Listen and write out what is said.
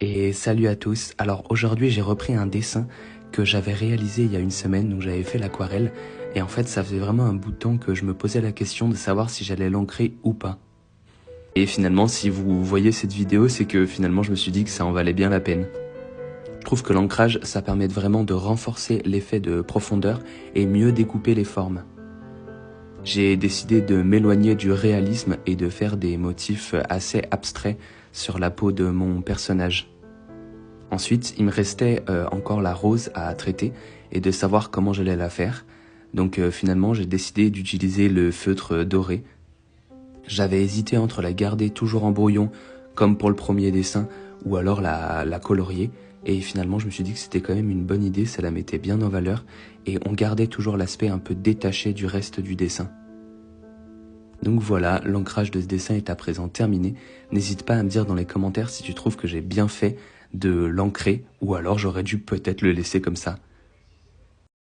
Et salut à tous. Alors aujourd'hui j'ai repris un dessin que j'avais réalisé il y a une semaine, donc j'avais fait l'aquarelle et en fait ça faisait vraiment un bout de temps que je me posais la question de savoir si j'allais l'ancrer ou pas. Et finalement si vous voyez cette vidéo, c'est que finalement je me suis dit que ça en valait bien la peine. Je trouve que l'ancrage ça permet vraiment de renforcer l'effet de profondeur et mieux découper les formes. J'ai décidé de m'éloigner du réalisme et de faire des motifs assez abstraits sur la peau de mon personnage. Ensuite, il me restait encore la rose à traiter et de savoir comment j'allais la faire. Donc finalement, j'ai décidé d'utiliser le feutre doré. J'avais hésité entre la garder toujours en brouillon, comme pour le premier dessin, ou alors la colorier. Et finalement, je me suis dit que c'était quand même une bonne idée, ça la mettait bien en valeur, et on gardait toujours l'aspect un peu détaché du reste du dessin. Donc voilà, l'ancrage de ce dessin est à présent terminé. N'hésite pas à me dire dans les commentaires si tu trouves que j'ai bien fait de l'ancrer, ou alors j'aurais dû peut-être le laisser comme ça.